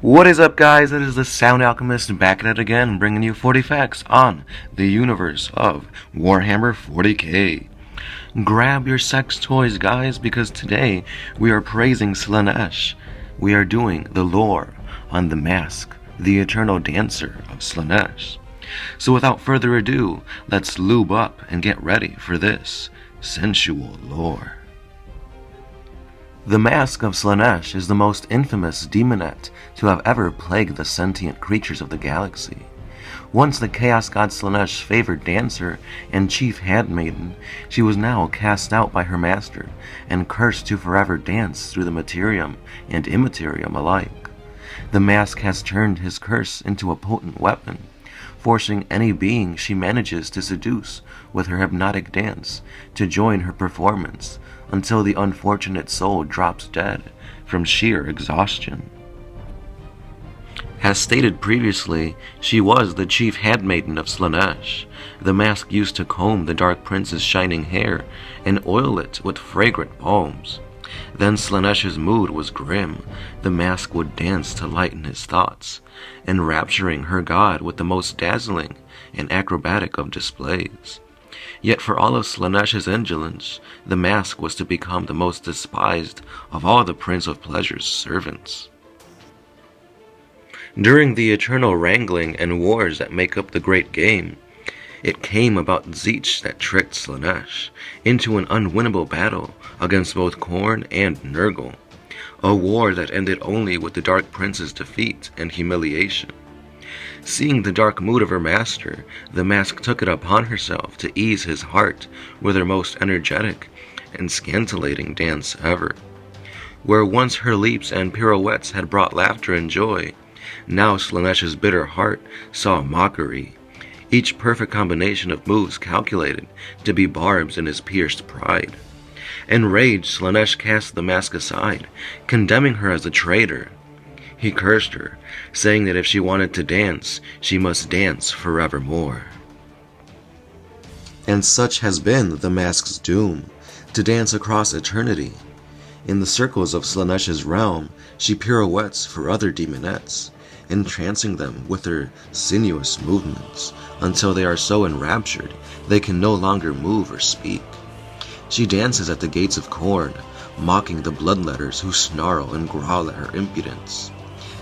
What is up, guys? It is the Sound Alchemist back at it again, bringing you 40 facts on the universe of Warhammer 40k. Grab your sex toys, guys, because today we are praising Slaanesh. We are doing the lore on the Masque, the eternal dancer of Slaanesh. So without further ado, let's lube up and get ready for this sensual lore. The Masque of Slaanesh is the most infamous daemonette to have ever plagued the sentient creatures of the galaxy. Once the Chaos God Slaanesh's favored dancer and chief handmaiden, she was now cast out by her master and cursed to forever dance through the materium and immaterium alike. The Masque has turned his curse into a potent weapon, forcing any being she manages to seduce with her hypnotic dance to join her performance until the unfortunate soul drops dead from sheer exhaustion. As stated previously, she was the chief handmaiden of Slaanesh. The Masque used to comb the Dark Prince's shining hair and oil it with fragrant balms. Then Slaanesh's mood was grim. The Masque would dance to lighten his thoughts, enrapturing her god with the most dazzling and acrobatic of displays. Yet for all of Slaanesh's indolence, the Masque was to become the most despised of all the Prince of Pleasure's servants. During the eternal wrangling and wars that make up the great game, it came about Tzeentch that tricked Slaanesh into an unwinnable battle against both Khorne and Nurgle, a war that ended only with the Dark Prince's defeat and humiliation. Seeing the dark mood of her master, the Masque took it upon herself to ease his heart with her most energetic and scintillating dance ever. Where once her leaps and pirouettes had brought laughter and joy, now Slaanesh's bitter heart saw mockery, each perfect combination of moves calculated to be barbs in his pierced pride. Enraged, Slaanesh cast the Masque aside, condemning her as a traitor. He cursed her, saying that if she wanted to dance, she must dance forevermore. And such has been the Masque's doom, to dance across eternity. In the circles of Slaanesh's realm, she pirouettes for other daemonettes, entrancing them with her sinuous movements until they are so enraptured they can no longer move or speak. She dances at the gates of Khorne, mocking the bloodletters who snarl and growl at her impudence.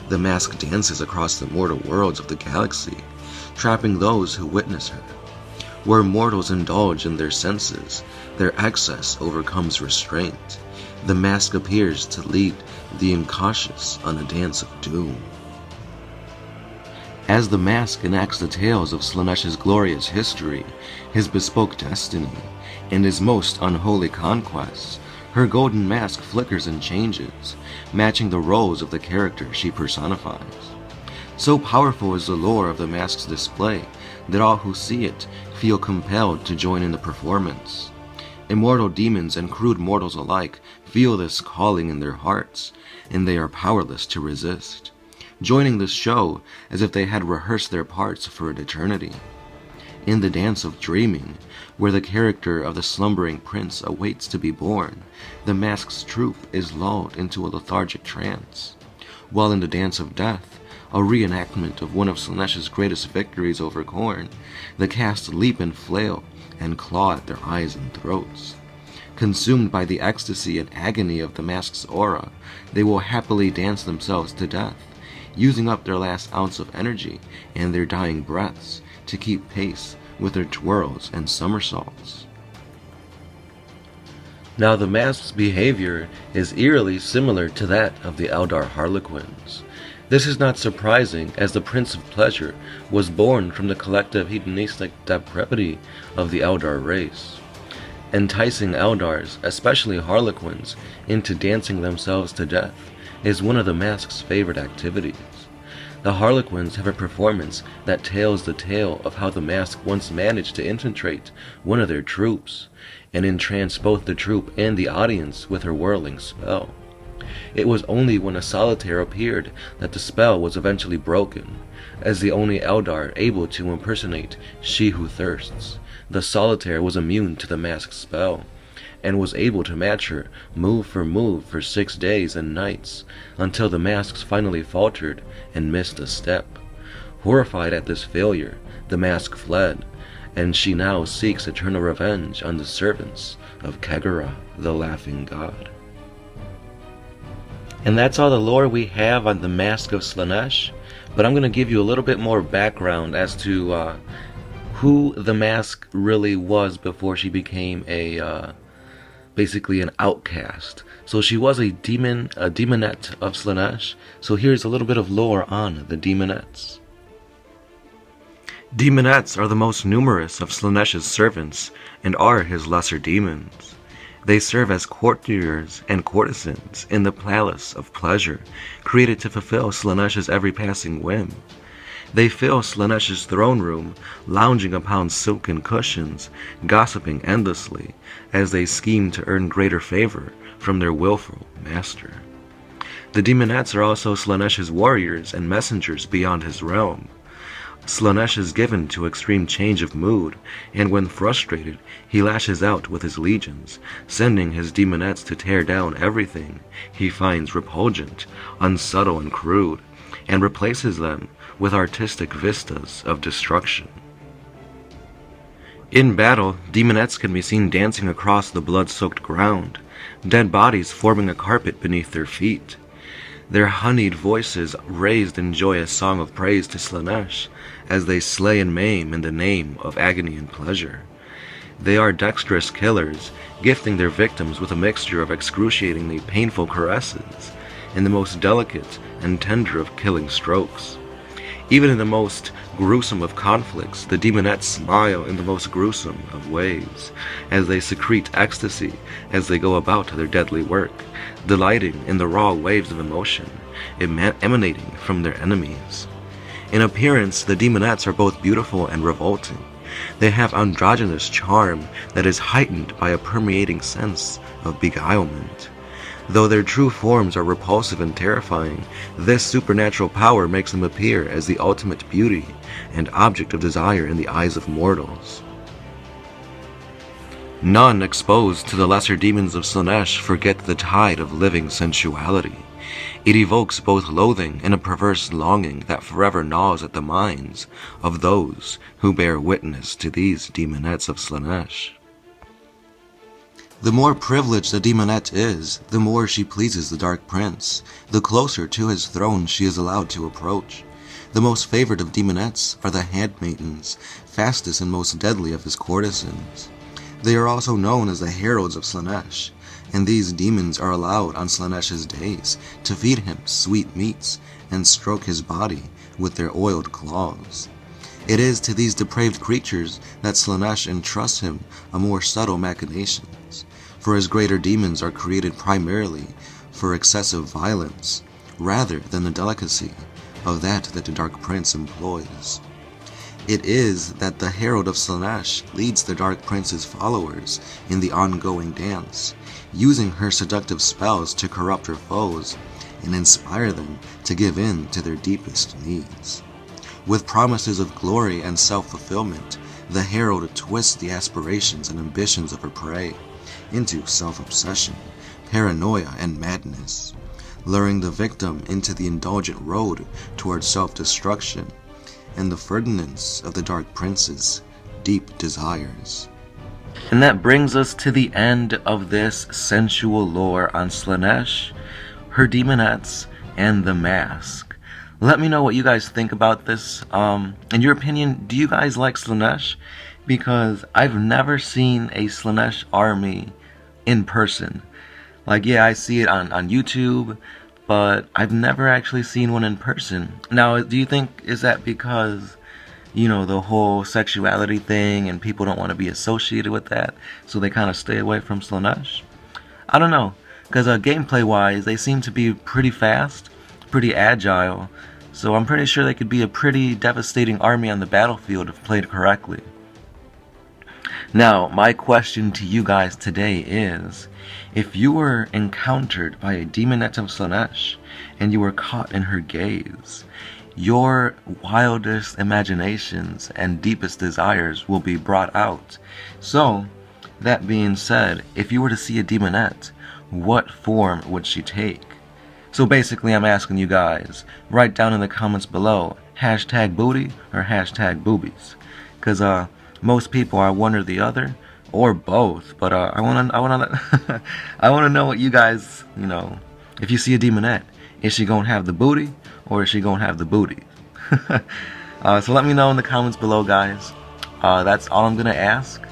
The Masque dances across the mortal worlds of the galaxy, trapping those who witness her. Where mortals indulge in their senses, their excess overcomes restraint. The Masque appears to lead the incautious on a dance of doom. As the Masque enacts the tales of Slaanesh's glorious history, his bespoke destiny, and his most unholy conquests, her golden mask flickers and changes, matching the roles of the character she personifies. So powerful is the lore of the Masque's display that all who see it feel compelled to join in the performance. Immortal demons and crude mortals alike feel this calling in their hearts, and they are powerless to resist, joining this show as if they had rehearsed their parts for an eternity. In the dance of dreaming, where the character of the slumbering prince awaits to be born, the Masque's troupe is lulled into a lethargic trance. While in the dance of death, a reenactment of one of Slaanesh's greatest victories over Khorne, the cast leap and flail and claw at their eyes and throats. Consumed by the ecstasy and agony of the Masque's aura, they will happily dance themselves to death, using up their last ounce of energy and their dying breaths to keep pace with their twirls and somersaults. Now the Masque's behavior is eerily similar to that of the Eldar Harlequins. This is not surprising, as the Prince of Pleasure was born from the collective hedonistic depravity of the Eldar race. Enticing Eldars, especially Harlequins, into dancing themselves to death is one of the Masque's favorite activities. The Harlequins have a performance that tells the tale of how the Masque once managed to infiltrate one of their troops, and entrance both the troop and the audience with her whirling spell. It was only when a solitaire appeared that the spell was eventually broken, as the only Eldar able to impersonate She Who Thirsts. The solitaire was immune to the Masque's spell, and was able to match her move for 6 days and nights, until the masks finally faltered and missed a step. Horrified at this failure, the mask fled, and she now seeks eternal revenge on the servants of Kegara, the Laughing God. And that's all the lore we have on the Masque of Slaanesh, but I'm going to give you a little bit more background as to who the Masque really was before she became basically an outcast. So she was a daemonette of Slaanesh, so here's a little bit of lore on the daemonettes. Daemonettes are the most numerous of Slaanesh's servants and are his lesser demons. They serve as courtiers and courtesans in the palace of pleasure, created to fulfill Slaanesh's every passing whim. They fill Slaanesh's throne room, lounging upon silken cushions, gossiping endlessly, as they scheme to earn greater favor from their willful master. The daemonettes are also Slaanesh's warriors and messengers beyond his realm. Slaanesh is given to extreme change of mood, and when frustrated, he lashes out with his legions, sending his daemonettes to tear down everything he finds repugnant, unsubtle, and crude, and replaces them with artistic vistas of destruction. In battle, daemonettes can be seen dancing across the blood-soaked ground, dead bodies forming a carpet beneath their feet. Their honeyed voices raised in joyous song of praise to Slaanesh, as they slay and maim in the name of agony and pleasure. They are dexterous killers, gifting their victims with a mixture of excruciatingly painful caresses and the most delicate and tender of killing strokes. Even in the most gruesome of conflicts, the daemonettes smile in the most gruesome of ways, as they secrete ecstasy as they go about their deadly work, delighting in the raw waves of emotion emanating from their enemies. In appearance, the daemonettes are both beautiful and revolting. They have androgynous charm that is heightened by a permeating sense of beguilement. Though their true forms are repulsive and terrifying, this supernatural power makes them appear as the ultimate beauty and object of desire in the eyes of mortals. None exposed to the lesser demons of Slaanesh forget the tide of living sensuality. It evokes both loathing and a perverse longing that forever gnaws at the minds of those who bear witness to these daemonettes of Slaanesh. The more privileged a daemonette is, the more she pleases the Dark Prince, the closer to his throne she is allowed to approach. The most favored of daemonettes are the handmaidens, fastest and most deadly of his courtesans. They are also known as the heralds of Slaanesh, and these demons are allowed on Slaanesh's days to feed him sweet meats and stroke his body with their oiled claws. It is to these depraved creatures that Slaanesh entrusts him a more subtle machinations, for his greater demons are created primarily for excessive violence, rather than the delicacy of that the Dark Prince employs. It is that the Herald of Slaanesh leads the Dark Prince's followers in the ongoing dance, using her seductive spells to corrupt her foes and inspire them to give in to their deepest needs. With promises of glory and self-fulfillment, the Herald twists the aspirations and ambitions of her prey into self-obsession, paranoia, and madness, luring the victim into the indulgent road towards self-destruction and the furtherance of the Dark Prince's deep desires. And that brings us to the end of this sensual lore on Slaanesh, her daemonettes, and the Masque. Let me know what you guys think about this. In your opinion, do you guys like Slaanesh? Because I've never seen a Slaanesh army in person. Like, yeah, I see it on YouTube, but I've never actually seen one in person. Now, do you think, is that because, you know, the whole sexuality thing and people don't want to be associated with that, so they kind of stay away from Slaanesh? I don't know, because gameplay-wise, they seem to be pretty fast, pretty agile, so I'm pretty sure they could be a pretty devastating army on the battlefield if played correctly. Now, my question to you guys today is, if you were encountered by a daemonette of Slaanesh and you were caught in her gaze, your wildest imaginations and deepest desires will be brought out. So, That being said, if you were to see a daemonette, what form would she take? So basically I'm asking you guys, write down in the comments below, hashtag booty or hashtag boobies. Cause most people are one or the other, or both, but I wanna I wanna know what you guys, if you see a daemonette, is she gonna have the booty or is she gonna have the booty? So let me know in the comments below, guys. That's all I'm gonna ask.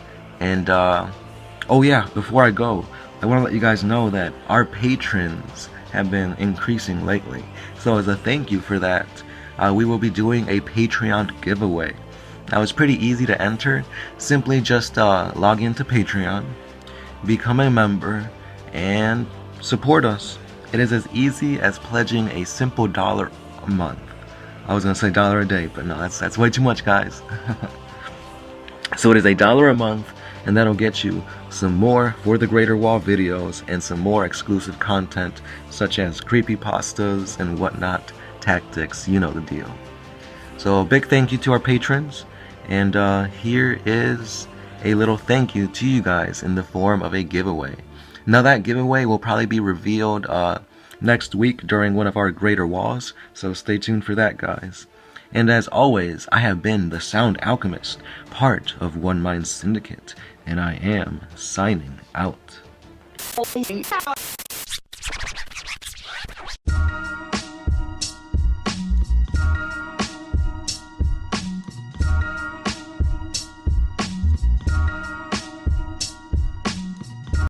And oh yeah, before I go, I want to let you guys know that our patrons have been increasing lately. So as a thank you for that, we will be doing a Patreon giveaway. Now it's pretty easy to enter. Simply just log into Patreon, become a member, and support us. It is as easy as pledging a simple $1 a month. I was gonna say $1 a day, but no, that's way too much, guys. So it is $1 a month, and that'll get you some more For the Greater Wall videos and some more exclusive content such as creepypastas and whatnot, tactics, you know the deal. So a big thank you to our patrons, and here is a little thank you to you guys in the form of a giveaway. Now that giveaway will probably be revealed next week during one of our Greater Walls, so stay tuned for that, guys. And as always, I have been the Sound Alchemist, part of One Mind Syndicate, and I am signing out.